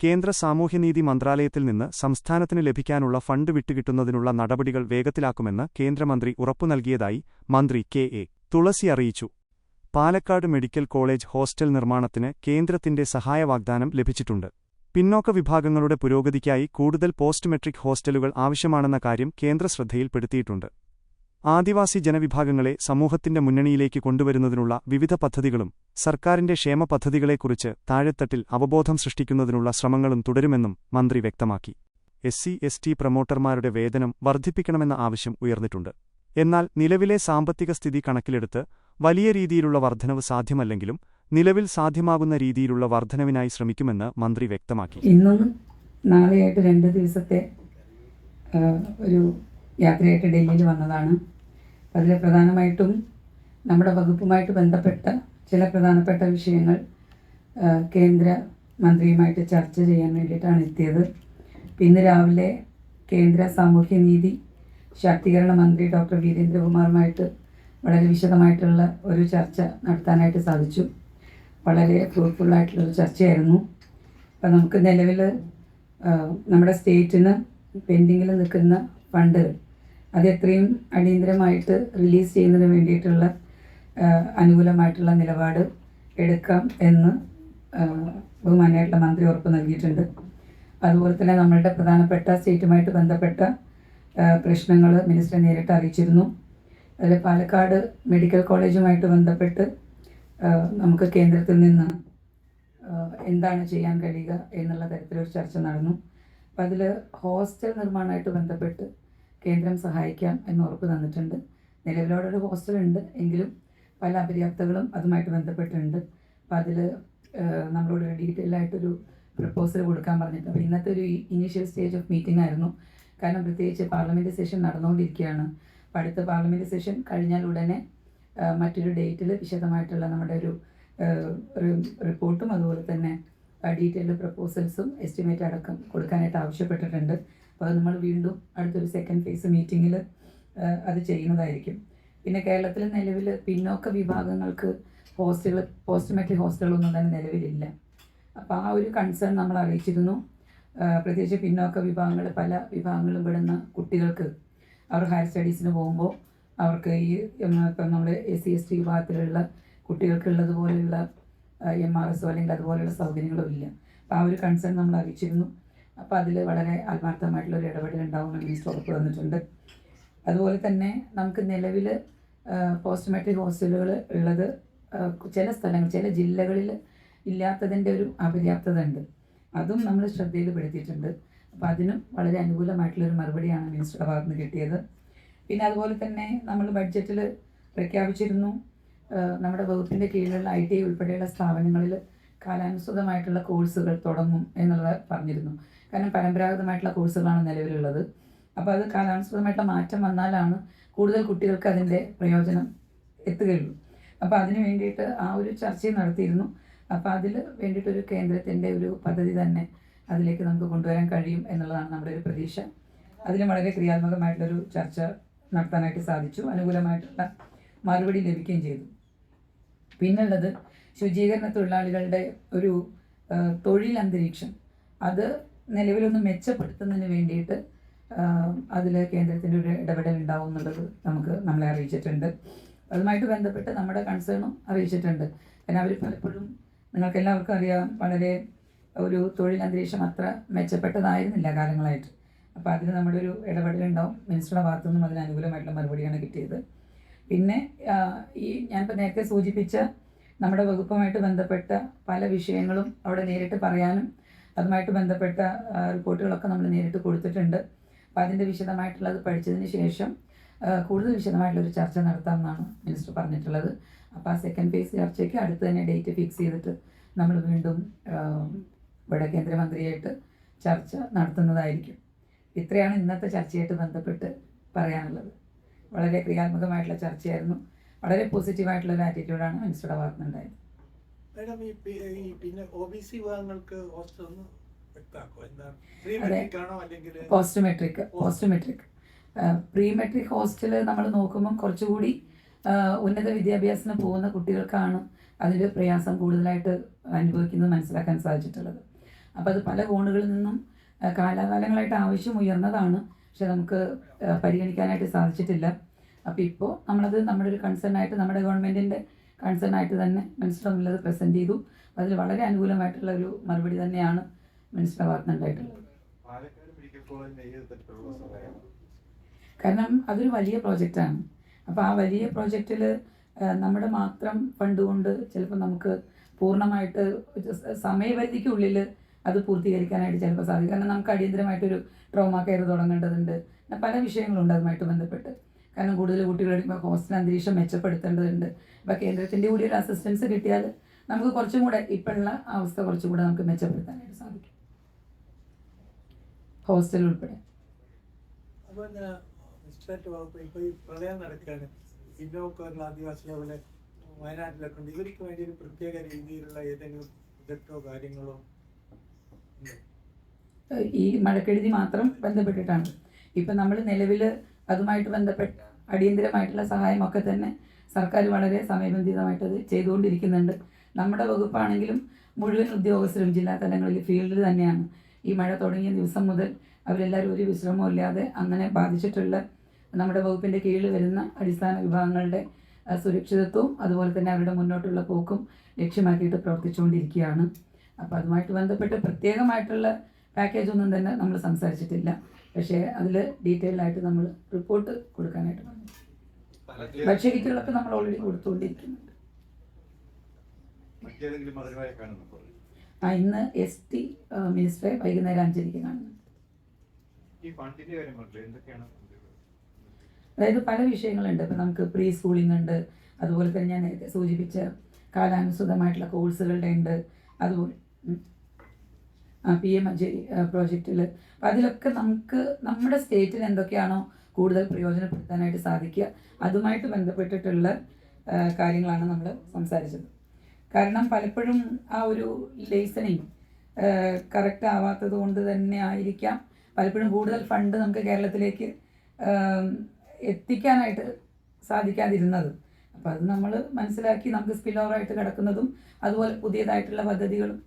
കേന്ദ്ര സാമൂഹ്യനീതി മന്ത്രാലയത്തിൽ നിന്ന് സംസ്ഥാനത്തിന് ലഭിക്കാനുള്ള ഫണ്ട് വിട്ടുകിട്ടുന്നതിനുള്ള നടപടികൾ വേഗത്തിലാക്കുമെന്ന് കേന്ദ്രമന്ത്രി ഉറപ്പു നൽകിയതായി മന്ത്രി കെ.എ. തുളസി അറിയിച്ചു. പാലക്കാട് മെഡിക്കൽ കോളേജ് ഹോസ്റ്റൽ നിർമ്മാണത്തിന് കേന്ദ്രത്തിന്റെ സഹായവാഗ്ദാനം ലഭിച്ചിട്ടുണ്ട്. പിന്നോക്ക വിഭാഗങ്ങളുടെ പുരോഗതിക്കായി കൂടുതൽ പോസ്റ്റ് മെട്രിക് ഹോസ്റ്റലുകൾ ആവശ്യമാണെന്ന കാര്യം കേന്ദ്ര ശ്രദ്ധയിൽപ്പെടുത്തിയിട്ടുണ്ട്. ആദിവാസി ജനവിഭാഗങ്ങളെ സമൂഹത്തിന്റെ മുന്നണിയിലേക്ക് കൊണ്ടുവരുന്നതിനുള്ള വിവിധ പദ്ധതികളും സർക്കാരിന്റെ ക്ഷേമ പദ്ധതികളെക്കുറിച്ച് താഴെത്തട്ടിൽ അവബോധം സൃഷ്ടിക്കുന്നതിനുള്ള ശ്രമങ്ങളും തുടരുമെന്നും മന്ത്രി വ്യക്തമാക്കി. SC/ST പ്രമോട്ടർമാരുടെ വേതനം വർദ്ധിപ്പിക്കണമെന്ന ആവശ്യം ഉയർന്നിട്ടുണ്ട്. എന്നാൽ നിലവിലെ സാമ്പത്തിക സ്ഥിതി കണക്കിലെടുത്ത് വലിയ രീതിയിലുള്ള വർധനവ് സാധ്യമല്ലെങ്കിലും നിലവിൽ സാധ്യമാകുന്ന രീതിയിലുള്ള വർധനവിനായി ശ്രമിക്കുമെന്ന് മന്ത്രി വ്യക്തമാക്കി. ഇന്നും നാളെയായിട്ട് 2 ദിവസത്തെ ഒരു യാത്രയായിട്ട് ഡൽഹിയിൽ വന്നതാണ്. അതിൽ പ്രധാനമായിട്ടും നമ്മുടെ വകുപ്പുമായിട്ട് ബന്ധപ്പെട്ട ചില പ്രധാനപ്പെട്ട വിഷയങ്ങൾ കേന്ദ്ര മന്ത്രിയുമായിട്ട് ചർച്ച ചെയ്യാൻ വേണ്ടിയിട്ടാണ് എത്തിയത്. ഇന്ന് രാവിലെ കേന്ദ്ര സാമൂഹ്യനീതി ശാക്തീകരണ മന്ത്രി ഡോക്ടർ വീരേന്ദ്രകുമാറുമായിട്ട് വളരെ വിശദമായിട്ടുള്ള ഒരു ചർച്ച നടത്താനായിട്ട് സാധിച്ചു. വളരെ ഫ്രൂട്ട്ഫുള്ളായിട്ടുള്ളൊരു ചർച്ചയായിരുന്നു. അപ്പം നമുക്ക് നിലവിൽ നമ്മുടെ സ്റ്റേറ്റിന് പെൻഡിങ്ങിൽ നിൽക്കുന്ന ഫണ്ടുകൾ അത് എത്രയും അടിയന്തരമായിട്ട് റിലീസ് ചെയ്യുന്നതിന് വേണ്ടിയിട്ടുള്ള അനുകൂലമായിട്ടുള്ള നിലപാട് എടുക്കാം എന്ന് ബഹുമാന്യമായിട്ടുള്ള മന്ത്രി ഉറപ്പ് നൽകിയിട്ടുണ്ട്. അതുപോലെ തന്നെ നമ്മളുടെ പ്രധാനപ്പെട്ട സ്റ്റേറ്റുമായിട്ട് ബന്ധപ്പെട്ട പ്രശ്നങ്ങൾ മിനിസ്റ്ററെ നേരിട്ട് അറിയിച്ചിരുന്നു. അതിൽ പാലക്കാട് മെഡിക്കൽ കോളേജുമായിട്ട് ബന്ധപ്പെട്ട് നമുക്ക് കേന്ദ്രത്തിൽ നിന്ന് എന്താണ് ചെയ്യാൻ കഴിയുക എന്നുള്ള തരത്തിലൊരു ചർച്ച നടന്നു. അപ്പം അതിൽ ഹോസ്റ്റൽ നിർമ്മാണമായിട്ട് ബന്ധപ്പെട്ട് കേന്ദ്രം സഹായിക്കാം എന്ന് ഉറപ്പ് തന്നിട്ടുണ്ട്. നിലവിലോടെ ഒരു ഹോസ്റ്റലുണ്ട്, എങ്കിലും പല അപര്യാപ്തകളും അതുമായിട്ട് ബന്ധപ്പെട്ടിട്ടുണ്ട്. അപ്പം അതിൽ നമ്മളോട് ഡീറ്റെയിൽ ആയിട്ടൊരു പ്രപ്പോസൽ കൊടുക്കാൻ പറഞ്ഞിട്ടുണ്ട്. അപ്പോൾ ഇന്നത്തെ ഒരു ഇനീഷ്യൽ സ്റ്റേജ് ഓഫ് മീറ്റിംഗ് ആയിരുന്നു. കാരണം പ്രത്യേകിച്ച് പാർലമെൻറ്റ് സെഷൻ നടന്നുകൊണ്ടിരിക്കുകയാണ്. അപ്പോൾ അടുത്ത പാർലമെൻറ്റ് സെഷൻ കഴിഞ്ഞാൽ ഉടനെ മറ്റൊരു ഡേറ്റിൽ വിശദമായിട്ടുള്ള നമ്മുടെ ഒരു റിപ്പോർട്ടും അതുപോലെ തന്നെ ഡീറ്റെയിൽഡ് പ്രപ്പോസൽസും എസ്റ്റിമേറ്റ് അടക്കം കൊടുക്കാനായിട്ട് ആവശ്യപ്പെട്ടിട്ടുണ്ട്. അപ്പോൾ അത് നമ്മൾ വീണ്ടും അടുത്തൊരു സെക്കൻഡ് ഫേസ് മീറ്റിങ്ങിൽ അത് ചെയ്യുന്നതായിരിക്കും. പിന്നെ കേരളത്തിൽ നിലവിൽ പിന്നോക്ക വിഭാഗങ്ങൾക്ക് പോസ്റ്റ് മെട്രിക് ഹോസ്റ്റലുകളൊന്നും തന്നെ നിലവിലില്ല. അപ്പോൾ ആ ഒരു കൺസേൺ നമ്മൾ അറിയിച്ചിരുന്നു. പ്രത്യേകിച്ച് പിന്നോക്ക വിഭാഗങ്ങൾ പല വിഭാഗങ്ങളും പെടുന്ന കുട്ടികൾക്ക് അവർ ഹയർ സ്റ്റഡീസിന് പോകുമ്പോൾ അവർക്ക് ഈ ഇപ്പം നമ്മൾ SC/ST വിഭാഗത്തിലുള്ള കുട്ടികൾക്കുള്ളതുപോലെയുള്ള MRSO അല്ലെങ്കിൽ അതുപോലെയുള്ള സൗകര്യങ്ങളും ഇല്ല. അപ്പോൾ ആ ഒരു കൺസേൺ നമ്മൾ അറിയിച്ചിരുന്നു. അപ്പോൾ അതിൽ വളരെ ആത്മാർത്ഥമായിട്ടുള്ളൊരു ഇടപെടൽ ഉണ്ടാവുമെന്ന് മിനിസ്റ്റർ ഉറപ്പ് തന്നിട്ടുണ്ട്. അതുപോലെ തന്നെ നമുക്ക് നിലവിൽ പോസ്റ്റ് മെട്രിക് ഹോസ്റ്റലുകൾ ഉള്ളത് ചില സ്ഥലങ്ങൾ ചില ജില്ലകളിൽ ഇല്ലാത്തതിൻ്റെ ഒരു അപര്യാപ്തത ഉണ്ട്. അതും നമ്മൾ ശ്രദ്ധയിൽപ്പെടുത്തിയിട്ടുണ്ട്. അപ്പോൾ അതിനും വളരെ അനുകൂലമായിട്ടുള്ളൊരു മറുപടിയാണ് മിനിസ്റ്ററുടെ ഭാഗത്ത് നിന്ന് കിട്ടിയത്. പിന്നെ അതുപോലെ തന്നെ നമ്മൾ ബഡ്ജറ്റിൽ പ്രഖ്യാപിച്ചിരുന്നു നമ്മുടെ വകുപ്പിൻ്റെ കീഴിലുള്ള IT ഉൾപ്പെടെയുള്ള സ്ഥാപനങ്ങളിൽ കാലാനുസൃതമായിട്ടുള്ള കോഴ്സുകൾ തുടങ്ങും എന്നുള്ളത് പറഞ്ഞിരുന്നു. കാരണം പരമ്പരാഗതമായിട്ടുള്ള കോഴ്സുകളാണ് നിലവിലുള്ളത്. അപ്പോൾ അത് കാലാനുസൃതമായിട്ടുള്ള മാറ്റം വന്നാലാണ് കൂടുതൽ കുട്ടികൾക്ക് അതിൻ്റെ പ്രയോജനം എത്തുകയുള്ളൂ. അപ്പോൾ അതിന് വേണ്ടിയിട്ട് ആ ഒരു ചർച്ചയും നടത്തിയിരുന്നു. അപ്പോൾ അതിൽ വേണ്ടിയിട്ടൊരു കേന്ദ്രത്തിൻ്റെ ഒരു പദ്ധതി തന്നെ അതിലേക്ക് നമുക്ക് കൊണ്ടുവരാൻ കഴിയും എന്നുള്ളതാണ് നമ്മുടെ ഒരു പ്രതീക്ഷ. അതിലും വളരെ ക്രിയാത്മകമായിട്ടുള്ളൊരു ചർച്ച നടത്താനായിട്ട് സാധിച്ചു. അനുകൂലമായിട്ടുള്ള മറുപടി ലഭിക്കുകയും ചെയ്തു. പിന്നുള്ളത് ശുചീകരണ തൊഴിലാളികളുടെ ഒരു തൊഴിൽ അന്തരീക്ഷം അത് നിലവിലൊന്ന് മെച്ചപ്പെടുത്തുന്നതിന് വേണ്ടിയിട്ട് അതിൽ കേന്ദ്രത്തിൻ്റെ ഒരു ഇടപെടൽ ഉണ്ടാവും എന്നുള്ളത് നമ്മളെ അറിയിച്ചിട്ടുണ്ട്. അതുമായിട്ട് ബന്ധപ്പെട്ട് നമ്മുടെ കൺസേണും അറിയിച്ചിട്ടുണ്ട്. കാരണം അവർ പലപ്പോഴും നിങ്ങൾക്കെല്ലാവർക്കും അറിയാം വളരെ ഒരു തൊഴിൽ അന്തരീക്ഷം അത്ര മെച്ചപ്പെട്ടതായിരുന്നില്ല കാലങ്ങളായിട്ട്. അപ്പോൾ അതിന് നമ്മുടെ ഒരു ഇടപെടലുണ്ടാവും. മിനിസ്റ്ററുടെ ഭാഗത്തു നിന്നും അതിന് അനുകൂലമായിട്ടുള്ള മറുപടിയാണ് കിട്ടിയത്. പിന്നെ ഞാനിപ്പോൾ നേരത്തെ സൂചിപ്പിച്ച നമ്മുടെ വകുപ്പുമായിട്ട് ബന്ധപ്പെട്ട പല വിഷയങ്ങളും അവിടെ നേരിട്ട് പറയാനും അതുമായിട്ട് ബന്ധപ്പെട്ട റിപ്പോർട്ടുകളൊക്കെ നമ്മൾ നേരിട്ട് കൊടുത്തിട്ടുണ്ട്. അപ്പോൾ അതിൻ്റെ വിശദമായിട്ടുള്ളത് പഠിച്ചതിന് ശേഷം കൂടുതൽ വിശദമായിട്ടുള്ളൊരു ചർച്ച നടത്താമെന്നാണ് മിനിസ്റ്റർ പറഞ്ഞിട്ടുള്ളത്. അപ്പോൾ ആ സെക്കൻഡ് ഫേസ് ചർച്ചയ്ക്ക് അടുത്ത് തന്നെ ഡേറ്റ് ഫിക്സ് ചെയ്തിട്ട് നമ്മൾ വീണ്ടും ഇവിടെ കേന്ദ്രമന്ത്രിയായിട്ട് ചർച്ച നടത്തുന്നതായിരിക്കും. ഇത്രയാണ് ഇന്നത്തെ ചർച്ചയായിട്ട് ബന്ധപ്പെട്ട് പറയാനുള്ളത്. വളരെ ക്രിയാത്മകമായിട്ടുള്ള ചർച്ചയായിരുന്നു. വളരെ പോസിറ്റീവായിട്ടുള്ളൊരു ആറ്റിറ്റ്യൂഡാണ് മിനിസ്റ്ററുടെ ഭാഗത്തുനിന്നുണ്ടായത്. മാഡം, പിന്നെ OBC വിഭാഗങ്ങൾക്ക് ഹോസ്റ്റൽ ഒന്ന് വ്യക്തമാക്കോ? എന്താണ് post metric pre metric hostel നമ്മൾ നോക്കുമ്പം കുറച്ചുകൂടി ഉന്നത വിദ്യാഭ്യാസത്തിന് പോകുന്ന കുട്ടികൾക്കാണ് അതിൽ പ്രയാസം കൂടുതലായിട്ട് അനുഭവിക്കുന്നത് മനസ്സിലാക്കാൻ സാധിച്ചിട്ടുള്ളത്. അപ്പോൾ അത് പല കോണുകളിൽ നിന്നും കാലാകാലങ്ങളായിട്ട് ആവശ്യം ഉയർന്നതാണ്. പക്ഷെ നമുക്ക് പരിഗണിക്കാനായിട്ട് സാധിച്ചിട്ടില്ല. അപ്പോൾ ഇപ്പോൾ നമ്മളത് നമ്മുടെ ഒരു കൺസേൺ ആയിട്ട്, നമ്മുടെ ഗവൺമെൻറ്റിൻ്റെ കൺസേൺ ആയിട്ട് തന്നെ മിനിസ്റ്റർ മുന്നിലത് പ്രസൻറ്റ് ചെയ്തു. അതിൽ വളരെ അനുകൂലമായിട്ടുള്ള ഒരു മറുപടി തന്നെയാണ് മിനിസ്റ്റർ ഭാഗത്ത് ഉണ്ടായിട്ടുള്ളത്. കാരണം അതൊരു വലിയ പ്രോജക്റ്റാണ്. അപ്പോൾ ആ വലിയ പ്രോജക്റ്റിൽ നമ്മുടെ മാത്രം ഫണ്ട് കൊണ്ട് ചിലപ്പോൾ നമുക്ക് പൂർണ്ണമായിട്ട് സമയപരിധിക്കുള്ളിൽ അത് പൂർത്തീകരിക്കാനായിട്ട് ചിലപ്പോൾ സാധിക്കും. കാരണം നമുക്ക് അടിയന്തരമായിട്ടൊരു ട്രോമ കെയർ തുടങ്ങേണ്ടതുണ്ട്. പല വിഷയങ്ങളുണ്ട് അതുമായിട്ട് ബന്ധപ്പെട്ട്. കാരണം കൂടുതൽ കുട്ടികളെടുക്കുമ്പോൾ ഹോസ്റ്റൽ അന്തരീക്ഷം മെച്ചപ്പെടുത്തേണ്ടതുണ്ട്. അപ്പോൾ കേന്ദ്രത്തിൻ്റെ കൂടി ഒരു അസിസ്റ്റൻസ് കിട്ടിയാൽ നമുക്ക് കുറച്ചും കൂടെ ഇപ്പോഴുള്ള അവസ്ഥ കുറച്ചും കൂടെ നമുക്ക് മെച്ചപ്പെടുത്താനായിട്ട് സാധിക്കും, ഹോസ്റ്റൽ ഉൾപ്പെടെ. അപ്പോൾ എസ്റ്റേറ്റ് വകുപ്പ് ഇപ്പോൾ ഈ പ്രളയം നടക്കുകയാണ്, പിന്നോക്കമുള്ള ആദിവാസികളെ പോലെ വയനാട്ടിലൊക്കെ ഉണ്ട്. ഇവർക്ക് വേണ്ടി ഒരു പ്രത്യേക രീതിയിലുള്ള ഏതെങ്കിലും പ്രൊജക്റ്റോ കാര്യങ്ങളോ? ഈ മഴക്കെടുതി മാത്രം ബന്ധപ്പെട്ടിട്ടാണ്. ഇപ്പം നമ്മൾ നിലവിൽ അതുമായിട്ട് ബന്ധപ്പെട്ട അടിയന്തരമായിട്ടുള്ള സഹായമൊക്കെ തന്നെ സർക്കാർ വളരെ സമയബന്ധിതമായിട്ടത് ചെയ്തുകൊണ്ടിരിക്കുന്നുണ്ട്. നമ്മുടെ വകുപ്പാണെങ്കിലും മുഴുവൻ ഉദ്യോഗസ്ഥരും ജില്ലാ തലങ്ങളിൽ ഫീൽഡിൽ തന്നെയാണ്. ഈ മഴ തുടങ്ങിയ ദിവസം മുതൽ അവരെല്ലാവരും ഒരു വിശ്രമവും ഇല്ലാതെ അങ്ങനെ ബാധിച്ചിട്ടുള്ള നമ്മുടെ വകുപ്പിൻ്റെ കീഴിൽ വരുന്ന അടിസ്ഥാന വിഭാഗങ്ങളുടെ സുരക്ഷിതത്വവും അതുപോലെ തന്നെ അവരുടെ മുന്നോട്ടുള്ള പോക്കും ലക്ഷ്യമാക്കിയിട്ട് പ്രവർത്തിച്ചുകൊണ്ടിരിക്കുകയാണ്. അപ്പോൾ അതുമായിട്ട് ബന്ധപ്പെട്ട് പ്രത്യേകമായിട്ടുള്ള പാക്കേജ് ഒന്നും തന്നെ നമ്മൾ സംസാരിച്ചിട്ടില്ല. പക്ഷേ അതിൽ ഡീറ്റെയിൽ ആയിട്ട് നമ്മൾ റിപ്പോർട്ട് കൊടുക്കാനായിട്ട് പറഞ്ഞു. ഭക്ഷ്യക്കിറ്റുകളൊക്കെ നമ്മൾ ഓൾറെഡി കൊടുത്തുകൊണ്ടിരിക്കുന്നുണ്ട്. ഇന്ന് ST മിനിസ്റ്ററെ വൈകുന്നേരം 5:00 കാണുന്നുണ്ട്. അതായത് പല വിഷയങ്ങളുണ്ട്. ഇപ്പം നമുക്ക് പ്രീ സ്കൂളിംഗ് ഉണ്ട്, അതുപോലെ തന്നെ ഞാൻ നേരത്തെ സൂചിപ്പിച്ച കാലാനുസൃതമായിട്ടുള്ള കോഴ്സുകളുടെ ഉണ്ട്, അതുപോലെ PMJ പ്രോജക്റ്റിൽ. അപ്പം അതിലൊക്കെ നമുക്ക് നമ്മുടെ സ്റ്റേറ്റിൽ എന്തൊക്കെയാണോ കൂടുതൽ പ്രയോജനപ്പെടുത്താനായിട്ട് സാധിക്കുക അതുമായിട്ട് ബന്ധപ്പെട്ടിട്ടുള്ള കാര്യങ്ങളാണ് നമ്മൾ സംസാരിച്ചത്. കാരണം പലപ്പോഴും ആ ഒരു ലേസണിങ് കറക്റ്റ് ആവാത്തത് കൊണ്ട് തന്നെ ആയിരിക്കാം പലപ്പോഴും കൂടുതൽ ഫണ്ട് നമുക്ക് കേരളത്തിലേക്ക് എത്തിക്കാനായിട്ട് സാധിക്കാതിരുന്നത്. അപ്പോൾ അത് നമ്മൾ മനസ്സിലാക്കി നമുക്ക് സ്പിൽ ഓവറായിട്ട് കിടക്കുന്നതും അതുപോലെ പുതിയതായിട്ടുള്ള പദ്ധതികളും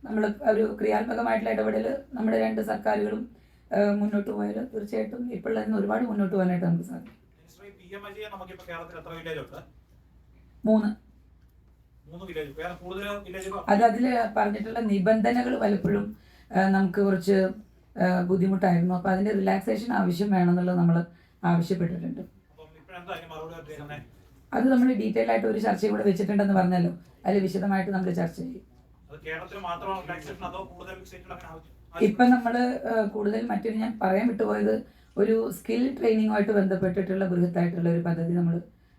നമ്മൾ ഒരു ക്രിയാത്മകമായിട്ടുള്ള ഇടപെടൽ നമ്മുടെ 2 സർക്കാരുകളും മുന്നോട്ട് പോയാൽ തീർച്ചയായിട്ടും ഇപ്പോഴുള്ള ഒരുപാട് മുന്നോട്ട് പോകാനായിട്ട് നമുക്ക് സാധിക്കും. 3 അതിൽ പറഞ്ഞിട്ടുള്ള നിബന്ധനകൾ പലപ്പോഴും നമുക്ക് കുറച്ച് ബുദ്ധിമുട്ടായിരുന്നു. അപ്പോൾ അതിൻ്റെ റിലാക്സേഷൻ ആവശ്യം വേണമെന്നുള്ളത് നമ്മൾ ആവശ്യപ്പെട്ടിട്ടുണ്ട്. അത് നമ്മൾ ഡീറ്റെയിൽ ആയിട്ട് ഒരു ചർച്ചയും കൂടെ വെച്ചിട്ടുണ്ടെന്ന് പറഞ്ഞല്ലോ, അതിൽ വിശദമായിട്ട് നമ്മൾ ചർച്ച ചെയ്യും. ഇപ്പം നമ്മൾ കൂടുതൽ മറ്റൊരു ഞാൻ പറയാൻ വിട്ടുപോയത് ഒരു സ്കിൽ ട്രെയിനിങ്ങുമായിട്ട് ബന്ധപ്പെട്ടിട്ടുള്ള ബൃഹത്തായിട്ടുള്ള ഒരു പദ്ധതി നമ്മൾ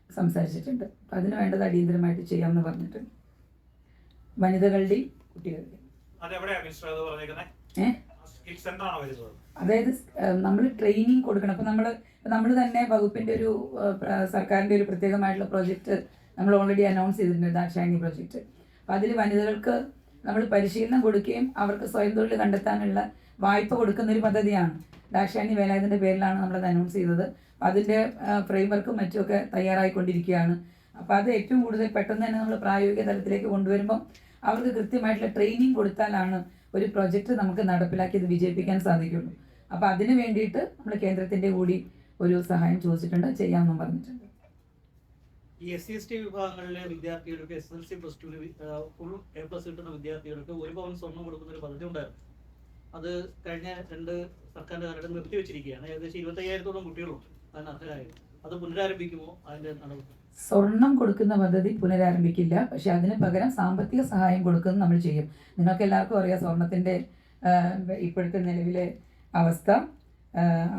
സംസാരിച്ചിട്ടുണ്ട്. അപ്പം അതിന് വേണ്ടത് അടിയന്തരമായിട്ട് ചെയ്യാമെന്ന് പറഞ്ഞിട്ടുണ്ട്, വനിതകളുടെയും കുട്ടികളുടെയും. അതായത് നമ്മൾ ട്രെയിനിങ് കൊടുക്കണം. അപ്പം നമ്മൾ തന്നെ വകുപ്പിൻ്റെ ഒരു സർക്കാരിൻ്റെ ഒരു പ്രത്യേകമായിട്ടുള്ള പ്രോജക്റ്റ് നമ്മൾ ഓൾറെഡി അനൗൺസ് ചെയ്തിട്ടുണ്ട്, ദാക്ഷായണി പ്രോജക്റ്റ്. അപ്പം അതിൽ വനിതകൾക്ക് നമ്മൾ പരിശീലനം കൊടുക്കുകയും അവർക്ക് സ്വയം തൊഴിൽ കണ്ടെത്താനുള്ള വായ്പ കൊടുക്കുന്നൊരു പദ്ധതിയാണ്. ദാക്ഷായണി വേലായുധൻ്റെ പേരിലാണ് നമ്മളത് അനൗൺസ് ചെയ്തത്. അതിൻ്റെ ഫ്രെയിംവർക്കും മറ്റുമൊക്കെ തയ്യാറായിക്കൊണ്ടിരിക്കുകയാണ്. അപ്പോൾ അത് ഏറ്റവും കൂടുതൽ പെട്ടെന്ന് തന്നെ നമ്മൾ പ്രായോഗിക തലത്തിലേക്ക് കൊണ്ടുവരുമ്പം അവർക്ക് കൃത്യമായിട്ടുള്ള ട്രെയിനിങ് കൊടുത്താലാണ് ഒരു പ്രൊജക്റ്റ് നമുക്ക് നടപ്പിലാക്കി ഇത് വിജയിപ്പിക്കാൻ സാധിക്കുള്ളൂ. അപ്പോൾ അതിന് വേണ്ടിയിട്ട് നമ്മൾ കേന്ദ്രത്തിൻ്റെ കൂടി ഒരു സഹായം ചോദിച്ചിട്ടുണ്ട്, ചെയ്യാമെന്നും പറഞ്ഞിട്ടുണ്ട്. ഈ SC/ST വിഭാഗങ്ങളിലെ വിദ്യാർത്ഥികൾക്ക് SSLC +2 ഫുൾ A+ കിട്ടുന്ന വിദ്യാർത്ഥികൾക്ക് 1 പവൻ സ്വർണ്ണം കൊടുക്കുന്ന ഒരു പദ്ധതി ഉണ്ടായിരുന്നു. അത് കഴിഞ്ഞ 2 സർക്കാരിൻ്റെ കാലഘട്ടം നിർത്തിവെച്ചിരിക്കുകയാണ്. ഏകദേശം 25,000-ഓളം കുട്ടികളുണ്ട് അതിന് അർഹരായത്. അത് പുനരാരംഭിക്കുമോ? അതിൻ്റെ നടപടി? സ്വർണം കൊടുക്കുന്ന പദ്ധതി പുനരാരംഭിക്കില്ല, പക്ഷെ അതിന് പകരം സാമ്പത്തിക സഹായം കൊടുക്കുന്നത് നമ്മൾ ചെയ്യും. നിങ്ങൾക്ക് എല്ലാവർക്കും അറിയാം സ്വർണത്തിൻ്റെ ഇപ്പോഴത്തെ നിലവിലെ അവസ്ഥ.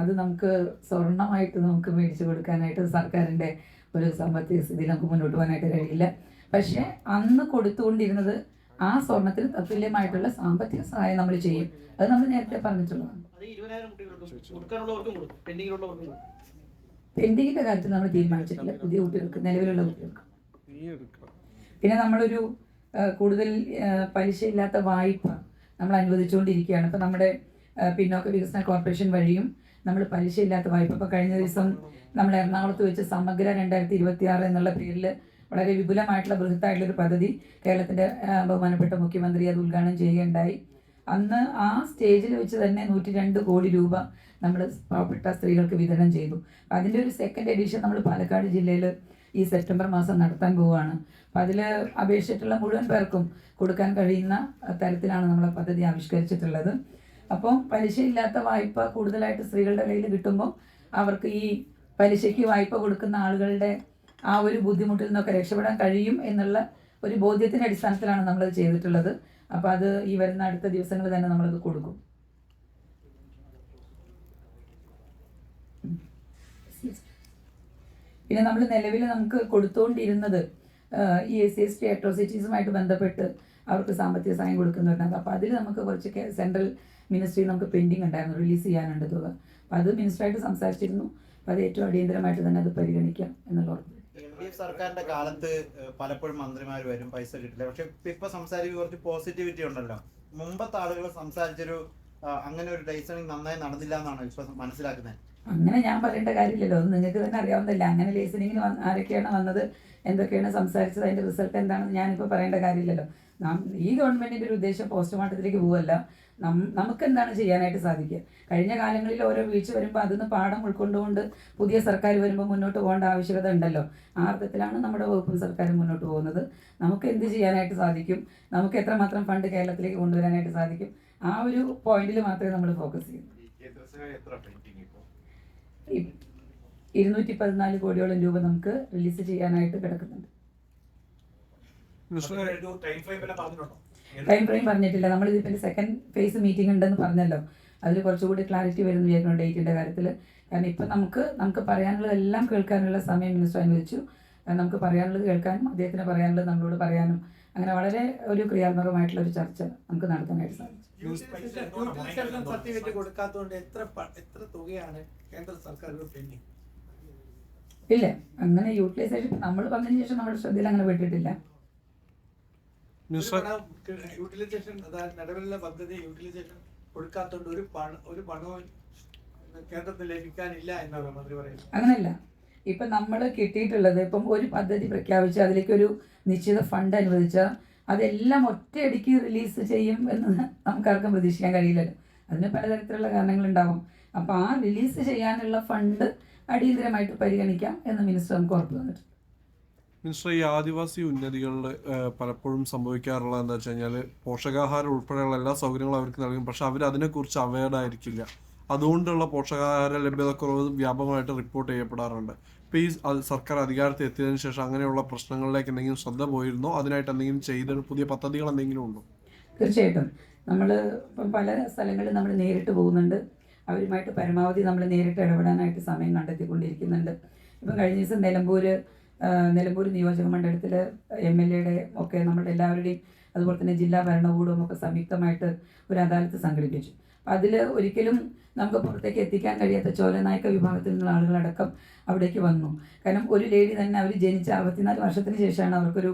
അത് നമുക്ക് സ്വർണമായിട്ട് നമുക്ക് മേടിച്ചു കൊടുക്കാനായിട്ട് സർക്കാരിൻ്റെ ഒരു സാമ്പത്തിക സ്ഥിതി നമുക്ക് മുന്നോട്ട് പോകാനായിട്ട് കഴിയില്ല. പക്ഷേ അന്ന് കൊടുത്തുകൊണ്ടിരുന്നത് ആ സ്വർണത്തിന് തത്തുല്യമായിട്ടുള്ള സാമ്പത്തിക സഹായം നമ്മൾ ചെയ്യും. അത് നമ്മൾ നേരത്തെ പറഞ്ഞിട്ടുള്ളതാണ്. പെൻഡിങ്ങിൻ്റെ കാര്യത്തിൽ നമ്മൾ തീരുമാനിച്ചിട്ടില്ല, പുതിയ കുട്ടികൾക്ക്, നിലവിലുള്ള കുട്ടികൾക്ക്. പിന്നെ നമ്മളൊരു കൂടുതൽ പലിശയില്ലാത്ത വായ്പ നമ്മൾ അനുവദിച്ചുകൊണ്ടിരിക്കുകയാണ്. ഇപ്പോൾ നമ്മുടെ പിന്നോക്ക വികസന കോർപ്പറേഷൻ വഴിയും നമ്മൾ പലിശയില്ലാത്ത വായ്പ, ഇപ്പോൾ കഴിഞ്ഞ ദിവസം നമ്മൾ എറണാകുളത്ത് വെച്ച് സമഗ്ര 2026 എന്നുള്ള പേരിൽ വളരെ വിപുലമായിട്ടുള്ള ബൃഹത്തായിട്ടുള്ളൊരു പദ്ധതി കേരളത്തിൻ്റെ ബഹുമാനപ്പെട്ട മുഖ്യമന്ത്രി അത് ഉദ്ഘാടനം ചെയ്യുകയുണ്ടായി. അന്ന് ആ സ്റ്റേജിൽ വെച്ച് തന്നെ 102 കോടി രൂപ നമ്മൾ പാവപ്പെട്ട സ്ത്രീകൾക്ക് വിതരണം ചെയ്തു. അതിൻ്റെ ഒരു സെക്കൻഡ് എഡിഷൻ നമ്മൾ പാലക്കാട് ജില്ലയിൽ ഈ സെപ്റ്റംബർ മാസം നടത്താൻ പോവുകയാണ്. അപ്പോൾ അതിൽ അപേക്ഷിച്ചിട്ടുള്ള മുഴുവൻ പേർക്കും കൊടുക്കാൻ കഴിയുന്ന തരത്തിലാണ് നമ്മൾ പദ്ധതി ആവിഷ്കരിച്ചിട്ടുള്ളത്. അപ്പോൾ പലിശയില്ലാത്ത വായ്പ കൂടുതലായിട്ട് സ്ത്രീകളുടെ കയ്യിൽ കിട്ടുമ്പോൾ അവർക്ക് ഈ പലിശയ്ക്ക് വായ്പ കൊടുക്കുന്ന ആളുകളുടെ ആ ഒരു ബുദ്ധിമുട്ടിൽ നിന്നൊക്കെ രക്ഷപ്പെടാൻ കഴിയും എന്നുള്ള ഒരു ബോധ്യത്തിൻ്റെ അടിസ്ഥാനത്തിലാണ് നമ്മളത് ചെയ്തിട്ടുള്ളത്. അപ്പോൾ അത് ഈ വരുന്ന അടുത്ത ദിവസങ്ങളിൽ തന്നെ നമ്മളത് കൊടുക്കും. പിന്നെ നമ്മൾ നിലവിൽ നമുക്ക് കൊടുത്തുകൊണ്ടിരുന്നത് ഈ SC/ST അട്രോസിറ്റീസുമായിട്ട് ബന്ധപ്പെട്ട് അവർക്ക് സാമ്പത്തിക സഹായം കൊടുക്കുന്നുണ്ടായിരുന്നു. അപ്പോൾ അതിൽ നമുക്ക് കുറച്ച് സെൻട്രൽ മിനിസ്ട്രി നമുക്ക് പെൻഡിങ് ഉണ്ടായിരുന്നു, റിലീസ് ചെയ്യാനുണ്ട് തുക. അപ്പോൾ അത് മിനിസ്റ്ററായിട്ട് സംസാരിച്ചിരുന്നു. അപ്പോൾ അത് ഏറ്റവും അടിയന്തരമായിട്ട് തന്നെ അത് പരിഗണിക്കാം എന്നുള്ള ഉറപ്പ്. LDF സർക്കാരിന്റെ കാലത്ത് പലപ്പോഴും മന്ത്രിമാർ വരും, പൈസ കിട്ടില്ല. പക്ഷെ ഇപ്പൊ സംസാരിക്കുക കുറച്ച് പോസിറ്റിവിറ്റി ഉണ്ടല്ലോ. മുമ്പത്തെ ആളുകൾ സംസാരിച്ചൊരു അങ്ങനെ ഒരു ലൈസണിങ് നന്നായി നടന്നില്ല എന്നാണ് ഇപ്പൊ മനസ്സിലാക്കുന്നത്. അങ്ങനെ ഞാൻ പറയേണ്ട കാര്യമില്ലല്ലോ, അത് നിങ്ങൾക്ക് തന്നെ അറിയാവുന്നതല്ല. അങ്ങനെ ലൈസനിങ്ങിന് ആരൊക്കെയാണ് വന്നത്, എന്തൊക്കെയാണ് സംസാരിച്ചത്, അതിൻ്റെ റിസൾട്ട് എന്താണെന്ന് ഞാനിപ്പോൾ പറയേണ്ട കാര്യമില്ലല്ലോ. ഈ ഗവൺമെൻറ്റിൻ്റെ ഒരു ഉദ്ദേശം പോസ്റ്റ്മോർട്ടത്തിലേക്ക് പോവല്ല, നമുക്ക് എന്താണ് ചെയ്യാനായിട്ട് സാധിക്കുക. കഴിഞ്ഞ കാലങ്ങളിൽ ഓരോ വീഴ്ച വരുമ്പോൾ അതിന്ന് പാഠം ഉൾക്കൊണ്ടുകൊണ്ട് പുതിയ സർക്കാർ വരുമ്പോൾ മുന്നോട്ട് പോകേണ്ട ആവശ്യകത ഉണ്ടല്ലോ. ആ അർത്ഥത്തിലാണ് നമ്മുടെ വകുപ്പും സർക്കാരും മുന്നോട്ട് പോകുന്നത്. നമുക്ക് എന്ത് ചെയ്യാനായിട്ട് സാധിക്കും, നമുക്ക് എത്രമാത്രം ഫണ്ട് കേരളത്തിലേക്ക് കൊണ്ടുവരാനായിട്ട് സാധിക്കും, ആ ഒരു പോയിന്റിൽ മാത്രമേ നമ്മൾ ഫോക്കസ് ചെയ്യൂ. 214 കോടിയോളം രൂപ നമുക്ക് റിലീസ് ചെയ്യാനായിട്ട് കിടക്കുന്നുണ്ട്. ടൈം ഫ്രെയിം പറഞ്ഞിട്ടില്ല. നമ്മൾ ഇതിപ്പോൾ സെക്കൻഡ് ഫേസ് മീറ്റിംഗ് ഉണ്ടെന്ന് പറഞ്ഞല്ലോ, അതിൽ കുറച്ചുകൂടി ക്ലാരിറ്റി വരുന്നു വിചാരിക്കുന്നു ഡേറ്റിൻ്റെ കാര്യത്തിൽ. കാരണം ഇപ്പം നമുക്ക് പറയാനുള്ളതെല്ലാം കേൾക്കാനുള്ള സമയം മിനിസ്റ്റർ അനുവദിച്ചു. നമുക്ക് പറയാനുള്ളത് കേൾക്കാനും അദ്ദേഹത്തിന് പറയാനുള്ളത് നമ്മളോട് പറയാനും അങ്ങനെ വളരെ ഒരു ക്രിയാത്മകമായിട്ടുള്ള ഒരു ചർച്ച നമുക്ക് നടത്താനായിട്ട് സാധിച്ചു. സർട്ടിഫിക്കറ്റ് കൊടുക്കാത്തതുകൊണ്ട് എത്ര തുകയാണ് കേന്ദ്ര സർക്കാർ പെൻഡിങ്? ഇല്ല, അങ്ങനെ യൂട്ടിലൈസേഷൻ നമ്മൾ പറഞ്ഞതിന് ശേഷം നമ്മുടെ ശ്രദ്ധയിൽ അങ്ങനെ പെട്ടിട്ടില്ല. യൂട്ടിലൈസേഷൻ നിലവിലുള്ള പദ്ധതി യൂട്ടിലൈസേഷൻ കൊടുക്കാത്തതുകൊണ്ട് ഒരു പണവും കേന്ദ്രത്തിൽ ലഭിക്കാനില്ല എന്നാണ് മന്ത്രി പറയുന്നത്. അങ്ങനെയല്ല, ഇപ്പം നമ്മൾ കിട്ടിയിട്ടുള്ളത് ഇപ്പം ഒരു പദ്ധതി പ്രഖ്യാപിച്ച് അതിലേക്കൊരു നിശ്ചിത ഫണ്ട് അനുവദിച്ചാൽ അതെല്ലാം ഒറ്റയടിക്ക് റിലീസ് ചെയ്യും എന്ന് നമുക്കാർക്കും പ്രതീക്ഷിക്കാൻ കഴിയില്ലല്ലോ. അതിന് പലതരത്തിലുള്ള കാരണങ്ങളുണ്ടാവും. അപ്പോൾ ആ റിലീസ് ചെയ്യാനുള്ള ഫണ്ട് അടിയന്തരമായിട്ട് പരിഗണിക്കാം എന്ന് മിനിസ്റ്റർ നമുക്ക് ഉറപ്പ് തന്നിട്ടുണ്ട്. മിനിസ്റ്റർ, ഈ ആദിവാസി ഉന്നതികളിൽ പലപ്പോഴും സംഭവിക്കാറുള്ളത് എന്താ വെച്ച് കഴിഞ്ഞാൽ പോഷകാഹാരം ഉൾപ്പെടെയുള്ള എല്ലാ സൗകര്യങ്ങളും അവർക്ക് നൽകും, പക്ഷെ അവർ അതിനെക്കുറിച്ച് അവെയർഡ് ആയിരിക്കില്ല. അതുകൊണ്ടുള്ള പോഷകാഹാര ലഭ്യതക്കുറവ് വ്യാപകമായിട്ട് റിപ്പോർട്ട് ചെയ്യപ്പെടാറുണ്ട്. ഇപ്പോൾ ഈ സർക്കാർ അധികാരത്തിൽ എത്തിയതിനു ശേഷം അങ്ങനെയുള്ള പ്രശ്നങ്ങളിലേക്ക് എന്തെങ്കിലും ശ്രദ്ധ പോയിരുന്നോ? അതിനായിട്ട് എന്തെങ്കിലും ചെയ്ത പുതിയ പദ്ധതികൾ എന്തെങ്കിലും ഉണ്ടോ? തീർച്ചയായിട്ടും നമ്മൾ ഇപ്പം പല സ്ഥലങ്ങളിൽ നമ്മൾ നേരിട്ട് പോകുന്നുണ്ട്. അവരുമായിട്ട് പരമാവധി നമ്മൾ നേരിട്ട് ഇടപെടാനായിട്ട് സമയം കണ്ടെത്തിക്കൊണ്ടിരിക്കുന്നുണ്ട്. ഇപ്പം കഴിഞ്ഞ ദിവസം നിലമ്പൂർ നിയോജക മണ്ഡലത്തിൽ MLA ഒക്കെ നമ്മുടെ എല്ലാവരുടെയും അതുപോലെ തന്നെ ജില്ലാ ഭരണകൂടവും ഒക്കെ സംയുക്തമായിട്ട് ഒരു അദാലത്ത് സംഘടിപ്പിച്ചു. അപ്പം അതിൽ ഒരിക്കലും നമുക്ക് പുറത്തേക്ക് എത്തിക്കാൻ കഴിയാത്ത ചോലനായക വിഭാഗത്തിൽ നിന്നുള്ള ആളുകളടക്കം അവിടേക്ക് വന്നു. കാരണം ഒരു ലേഡി തന്നെ അവർ ജനിച്ച 64 വർഷത്തിന് ശേഷമാണ് അവർക്കൊരു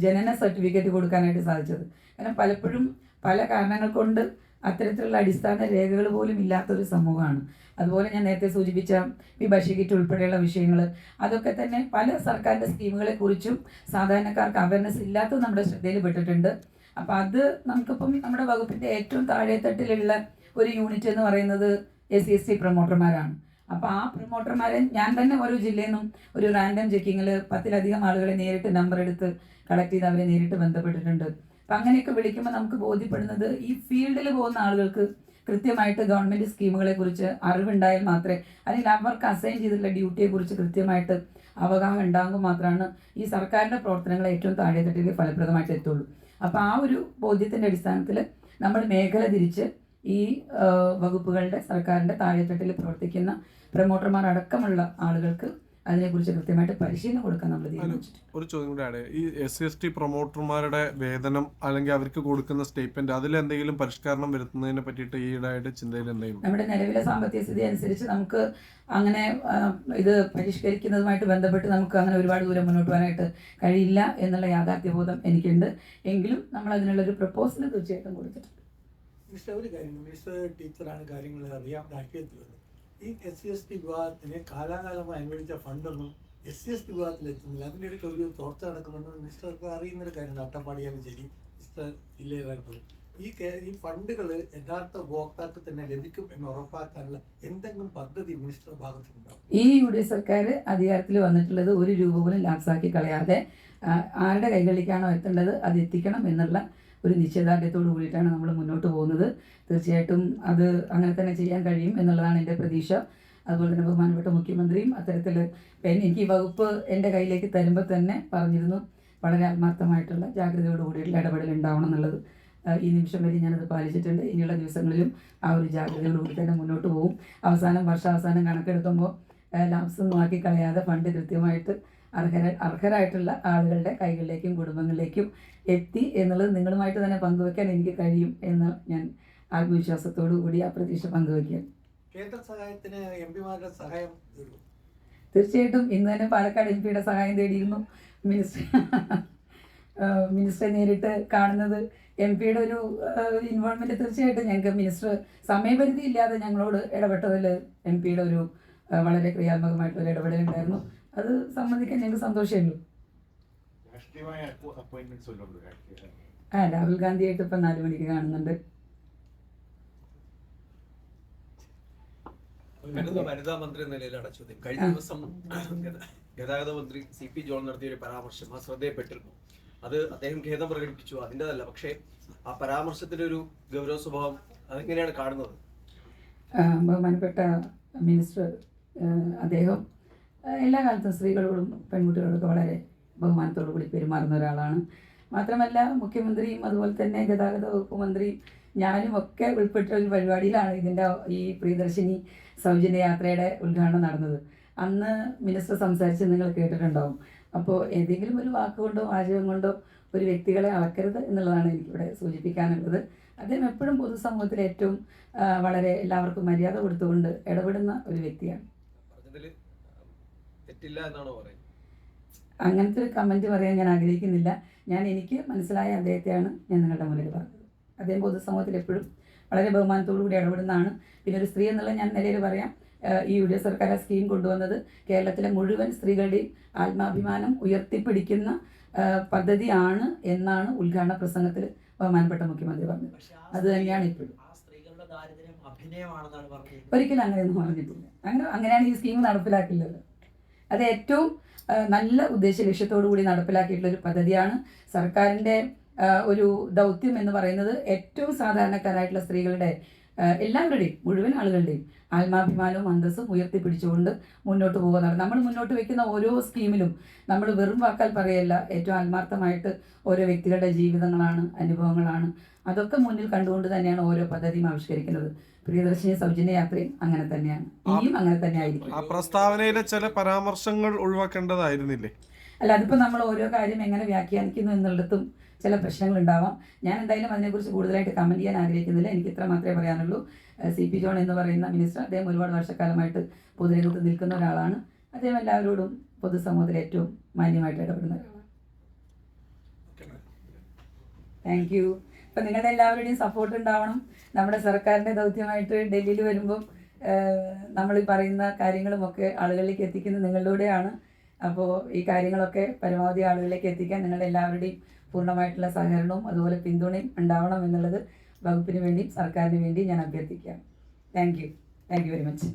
ജനന സർട്ടിഫിക്കറ്റ് കൊടുക്കാനായിട്ട് സാധിച്ചത്. കാരണം പലപ്പോഴും പല കാരണങ്ങൾ കൊണ്ട് അത്തരത്തിലുള്ള അടിസ്ഥാന രേഖകൾ പോലും ഇല്ലാത്തൊരു സമൂഹമാണ്. അതുപോലെ ഞാൻ നേരത്തെ സൂചിപ്പിച്ച ഈ ബഷീകിറ്റ് ഉൾപ്പെടെയുള്ള വിഷയങ്ങൾ, അതൊക്കെ തന്നെ പല സർക്കാരിൻ്റെ സ്കീമുകളെക്കുറിച്ചും സാധാരണക്കാർക്ക് അവയർനെസ് ഇല്ലാത്തത് നമ്മുടെ ശ്രദ്ധയിൽ പെട്ടിട്ടുണ്ട്. അപ്പോൾ അത് നമുക്കിപ്പം നമ്മുടെ വകുപ്പിൻ്റെ ഏറ്റവും താഴെത്തട്ടിലുള്ള ഒരു യൂണിറ്റ് എന്ന് പറയുന്നത് SC/ST പ്രൊമോട്ടർമാരാണ്. അപ്പോൾ ആ പ്രൊമോട്ടർമാരെ ഞാൻ തന്നെ ഓരോ ജില്ലയിൽ നിന്നും ഒരു റാൻഡം ചെക്കിങ്ങിൽ 10-ലധികം ആളുകളെ നേരിട്ട് നമ്പർ എടുത്ത് കളക്ട് ചെയ്ത് അവരെ നേരിട്ട് ബന്ധപ്പെട്ടിട്ടുണ്ട്. അപ്പം അങ്ങനെയൊക്കെ വിളിക്കുമ്പോൾ നമുക്ക് ബോധ്യപ്പെടുന്നത് ഈ ഫീൽഡിൽ പോകുന്ന ആളുകൾക്ക് കൃത്യമായിട്ട് ഗവൺമെൻറ് സ്കീമുകളെക്കുറിച്ച് അറിവുണ്ടായാൽ മാത്രമേ, അല്ലെങ്കിൽ അവർക്ക് അസൈൻ ചെയ്തിട്ടുള്ള ഡ്യൂട്ടിയെക്കുറിച്ച് കൃത്യമായിട്ട് അവഗാഹം ഉണ്ടാകുമ്പോൾ മാത്രമാണ് ഈ സർക്കാരിൻ്റെ പ്രവർത്തനങ്ങൾ ഏറ്റവും താഴെത്തട്ടിൽ ഫലപ്രദമായിട്ട് എത്തുള്ളൂ. അപ്പോൾ ആ ഒരു ബോധ്യത്തിൻ്റെ അടിസ്ഥാനത്തിൽ നമ്മൾ മേഖല തിരിച്ച് ഈ വകുപ്പുകളുടെ സർക്കാരിൻ്റെ താഴെത്തട്ടിൽ പ്രവർത്തിക്കുന്ന പ്രൊമോട്ടർമാർ അടക്കമുള്ള ആളുകൾക്ക് അതിനെക്കുറിച്ച് കൃത്യമായിട്ട് പരിശീലനം കൊടുക്കാൻ നമ്മൾ തീരുമാനിച്ചിട്ടുണ്ട്. ഒരു ചോദ്യം കൂടെയാണ്, ഈ SC/ST പ്രൊമോട്ടർമാരുടെ വേതനം അല്ലെങ്കിൽ അവർക്ക് കൊടുക്കുന്ന സ്റ്റേറ്റ്മെന്റ് അതിലെന്തെങ്കിലും പരിഷ്കരണം വരുത്തുന്നതിനെ പറ്റിയിട്ട് ഈയിടെയായിട്ട് ചിന്തയിൽ എന്തെങ്കിലും? നമ്മുടെ നിലവിലെ സാമ്പത്തിക സ്ഥിതി അനുസരിച്ച് നമുക്ക് അങ്ങനെ ഇത് പരിഷ്കരിക്കുന്നതുമായിട്ട് ബന്ധപ്പെട്ട് നമുക്ക് അങ്ങനെ ഒരുപാട് ദൂരം മുന്നോട്ട് പോകാനായിട്ട് കഴിയില്ല എന്നുള്ള യാഥാർത്ഥ്യബോധം എനിക്കുണ്ട്. എങ്കിലും നമ്മൾ അതിനുള്ളൊരു പ്രപ്പോസൽ തീർച്ചയായിട്ടും കൊടുത്തിട്ടുണ്ട്. മിസ്റ്റർ ഒരു കാര്യം, മിസ്റ്റർ ടീച്ചറാണ് കാര്യങ്ങൾ അറിയാം രാഷ്ട്രീയത്തിൽ വന്നത്. ഈ SC/ST വിഭാഗത്തിന് കാലാകാലമായി അനുവദിച്ച ഫണ്ടൊന്നും SC/ST വിഭാഗത്തിൽ എത്തുന്നില്ല. അതിൻ്റെ ഇടയ്ക്ക് ഒരു ചോർച്ച നടക്കുന്നുണ്ട്. മിസ്റ്റർക്ക് അറിയുന്നൊരു കാര്യമാണ്. അട്ടപ്പാടിയാലും ശരി, മിസ്റ്റർ ജില്ലയിലായിരുന്നു ഈ ഫണ്ടുകൾ യഥാർത്ഥ ഉപഭോക്താക്കൾ തന്നെ ലഭിക്കും എന്ന് ഉറപ്പാക്കാനുള്ള എന്തെങ്കിലും പദ്ധതി മിനിസ്റ്റർ ഭാഗത്തുണ്ടാവും? ഈ UDF സർക്കാർ അധികാരത്തിൽ വന്നിട്ടുള്ളത് ഒരു രൂപ പോലും ലാപ്സാക്കി കളയാതെ ആരുടെ കൈകളിലേക്കാണോ എത്തേണ്ടത് അത് എത്തിക്കണം എന്നുള്ള ഒരു നിശ്ചയദാർഢ്യത്തോടു കൂടിയിട്ടാണ് നമ്മൾ മുന്നോട്ട് പോകുന്നത്. തീർച്ചയായിട്ടും അത് അങ്ങനെ തന്നെ ചെയ്യാൻ കഴിയും എന്നുള്ളതാണ് എൻ്റെ പ്രതീക്ഷ. അതുപോലെ തന്നെ ബഹുമാനപ്പെട്ട മുഖ്യമന്ത്രിയും അത്തരത്തിൽ എനിക്ക് ഈ വകുപ്പ് എൻ്റെ കയ്യിലേക്ക് തരുമ്പോൾ തന്നെ പറഞ്ഞിരുന്നു വളരെ ആത്മാർത്ഥമായിട്ടുള്ള ജാഗ്രതയോട് കൂടിയിട്ടുള്ള ഇടപെടൽ ഉണ്ടാവണം എന്നുള്ളത്. ഈ നിമിഷം വരെ ഞാനത് പാലിച്ചിട്ടുണ്ട്. ഇനിയുള്ള ദിവസങ്ങളിലും ആ ഒരു ജാഗ്രതയോടുകൂടി തന്നെ മുന്നോട്ട് പോകും. വർഷാവസാനം കണക്കെടുക്കുമ്പോൾ ലാപ്സ് ഒന്നും ആക്കി കളയാതെ ഫണ്ട് കൃത്യമായിട്ട് അർഹരായിട്ടുള്ള ആളുകളുടെ കൈകളിലേക്കും കുടുംബങ്ങളിലേക്കും എത്തി എന്നുള്ളത് നിങ്ങളുമായിട്ട് തന്നെ പങ്കുവെക്കാൻ എനിക്ക് കഴിയും എന്ന് ഞാൻ ആത്മവിശ്വാസത്തോടു കൂടി ആ പ്രതീക്ഷ പങ്കുവയ്ക്കുകയാണ്. കേന്ദ്ര സഹായത്തിന് എംപിമാരുടെ സഹായം തീർച്ചയായിട്ടും ഇന്ന് തന്നെ പാലക്കാട് MP സഹായം തേടിയിരുന്നു. മിനിസ്റ്ററെ നേരിട്ട് കാണുന്നത് MP ഒരു ഇൻവോൾവ്മെൻറ്റ് തീർച്ചയായിട്ടും ഞങ്ങൾക്ക് മിനിസ്റ്റർ സമയപരിധി ഇല്ലാതെ ഞങ്ങളോട് ഇടപെട്ടതിൽ MP ഒരു വളരെ ക്രിയാത്മകമായിട്ടുള്ള ഇടപെടലുണ്ടായിരുന്നു. അത് സംബന്ധിക്കാൻ ഞങ്ങൾക്ക് സന്തോഷമേ ഉള്ളൂ. രാഹുൽ ഗാന്ധിയായിട്ട് ഇപ്പം 4 മണിക്ക് കാണുന്നുണ്ട്. വനിതാ മന്ത്രി എന്ന നിലയിലാണ് ചോദ്യം. കഴിഞ്ഞ ദിവസം ഗതാഗത മന്ത്രി CP ജോൺ നടത്തിയ ഒരു പരാമർശം ആ ശ്രദ്ധയിൽപ്പെട്ടിരുന്നു. അത് അദ്ദേഹം ഖേദം പ്രകടിപ്പിച്ചു, അതിൻ്റെതല്ല. പക്ഷേ ആ പരാമർശത്തിന്റെ ഒരു ഗൗരവ സ്വഭാവം അതെങ്ങനെയാണ് കാണുന്നത്? ബഹുമാനപ്പെട്ട മിനിസ്റ്റർ അദ്ദേഹം എല്ലാ കാലത്തും സ്ത്രീകളോടും പെൺകുട്ടികളോടൊക്കെ വളരെ ബഹുമാനത്തോടു കൂടി പെരുമാറുന്ന ഒരാളാണ്. മാത്രമല്ല മുഖ്യമന്ത്രിയും അതുപോലെ തന്നെ ഗതാഗത വകുപ്പ് മന്ത്രിയും ഞാനും ഒക്കെ ഉൾപ്പെട്ട ഒരു പരിപാടിയിലാണ് ഇതിൻ്റെ ഈ പ്രിയദർശിനി സൗജന്യ യാത്രയുടെ ഉദ്ഘാടനം നടന്നത്. അന്ന് മിനിസ്റ്റർ സംസാരിച്ച് നിങ്ങൾ കേട്ടിട്ടുണ്ടാവും. അപ്പോൾ ഏതെങ്കിലും ഒരു വാക്കുകൊണ്ടോ വാചകം കൊണ്ടോ ഒരു വ്യക്തികളെ അളക്കരുത് എന്നുള്ളതാണ് എനിക്കിവിടെ സൂചിപ്പിക്കാനുള്ളത്. അദ്ദേഹം എപ്പോഴും പൊതുസമൂഹത്തിൽ ഏറ്റവും വളരെ എല്ലാവർക്കും മര്യാദ കൊടുത്തുകൊണ്ട് ഇടപെടുന്ന ഒരു വ്യക്തിയാണ്. അങ്ങനത്തെ ഒരു കമൻറ്റ് പറയാൻ ഞാൻ ആഗ്രഹിക്കുന്നില്ല. എനിക്ക് മനസ്സിലായ അദ്ദേഹത്തെയാണ് ഞാൻ നിങ്ങളുടെ മുന്നിൽ പറഞ്ഞത്. അദ്ദേഹം പൊതുസമൂഹത്തിൽ എപ്പോഴും വളരെ ബഹുമാനത്തോടു കൂടി ഇടപെടുന്നതാണ്. പിന്നെ ഒരു സ്ത്രീ എന്നുള്ള ഞാൻ നിലയിൽ പറയാം, ഈ UDF സർക്കാർ ആ സ്കീം കൊണ്ടുവന്നത് കേരളത്തിലെ മുഴുവൻ സ്ത്രീകളുടെയും ആത്മാഭിമാനം ഉയർത്തിപ്പിടിക്കുന്ന പദ്ധതിയാണ് എന്നാണ് ഉദ്ഘാടന പ്രസംഗത്തിൽ ബഹുമാനപ്പെട്ട മുഖ്യമന്ത്രി പറഞ്ഞത്. അത് തന്നെയാണ് ഇപ്പോഴും. ഒരിക്കലും അങ്ങനെയൊന്നും പറഞ്ഞിട്ടില്ല. അങ്ങനെയാണ് ഈ സ്കീം നടപ്പിലാക്കിയുള്ളത്. അത് ഏറ്റവും നല്ല ഉദ്ദേശ ലക്ഷ്യത്തോടു കൂടി നടപ്പിലാക്കിയിട്ടുള്ള ഒരു പദ്ധതിയാണ്. സർക്കാരിൻ്റെ ഒരു ദൗത്യം എന്ന് പറയുന്നത് ഏറ്റവും സാധാരണക്കാരായിട്ടുള്ള സ്ത്രീകളുടെ എല്ലാവരുടെയും മുഴുവൻ ആളുകളുടെയും ആത്മാഭിമാനവും അന്തസ്സും ഉയർത്തിപ്പിടിച്ചുകൊണ്ട് മുന്നോട്ട് പോകുന്നതാണ്. നമ്മൾ മുന്നോട്ട് വയ്ക്കുന്ന ഓരോ സ്കീമിലും നമ്മൾ വെറും വാക്കാൽ പറയല്ല, ഏറ്റവും ആത്മാർത്ഥമായിട്ട് ഓരോ വ്യക്തികളുടെ ജീവിതങ്ങളാണ്, അനുഭവങ്ങളാണ്, അതൊക്കെ മുന്നിൽ കണ്ടുകൊണ്ട് തന്നെയാണ് ഓരോ പദ്ധതിയും ആവിഷ്കരിക്കുന്നത്. പ്രിയദർശിനി സൗജന്യ യാത്രയും അങ്ങനെ തന്നെയാണ്, ഇനിയും അങ്ങനെ തന്നെ ആയിരിക്കും. ആ പ്രസ്താവനയിലെ ചില പരാമർശങ്ങൾ ഒഴിവാക്കേണ്ടതായിരുന്നില്ലേ? അല്ല, അതിപ്പോൾ നമ്മൾ ഓരോ കാര്യം എങ്ങനെ വ്യാഖ്യാനിക്കുന്നു എന്നുള്ളിടത്തും ചില പ്രശ്നങ്ങൾ ഉണ്ടാവാം. ഞാൻ എന്തായാലും അതിനെക്കുറിച്ച് കൂടുതലായിട്ട് കമൻറ്റ് ചെയ്യാൻ ആഗ്രഹിക്കുന്നില്ല. എനിക്ക് ഇത്ര മാത്രമേ പറയാനുള്ളൂ. CP ജോൺ എന്ന് പറയുന്ന മിനിസ്റ്റർ, അദ്ദേഹം ഒരുപാട് വർഷക്കാലമായിട്ട് പൊതുരംഗത്ത് നിൽക്കുന്ന ഒരാളാണ്. അദ്ദേഹം എല്ലാവരോടും പൊതുസമൂഹത്തിൽ ഏറ്റവും മാന്യമായിട്ട് ഇടപെടുന്ന ഒരാളാണ്. Thank you. ഇപ്പം നിങ്ങളുടെ എല്ലാവരുടെയും സപ്പോർട്ട് ഉണ്ടാവണം. നമ്മുടെ സർക്കാരിൻ്റെ ദൗത്യമായിട്ട് ഡൽഹിയിൽ വരുമ്പം നമ്മൾ ഈ പറയുന്ന കാര്യങ്ങളുമൊക്കെ ആളുകളിലേക്ക് എത്തിക്കുന്നത് നിങ്ങളിലൂടെയാണ്. അപ്പോൾ ഈ കാര്യങ്ങളൊക്കെ പരമാവധി ആളുകളിലേക്ക് എത്തിക്കാൻ നിങ്ങളുടെ എല്ലാവരുടെയും പൂർണ്ണമായിട്ടുള്ള സഹകരണവും അതുപോലെ പിന്തുണയും ഉണ്ടാവണം എന്നുള്ളത് വകുപ്പിന് വേണ്ടിയും സർക്കാരിന് വേണ്ടിയും ഞാൻ അഭ്യർത്ഥിക്കുകയാണ്. Thank you very much.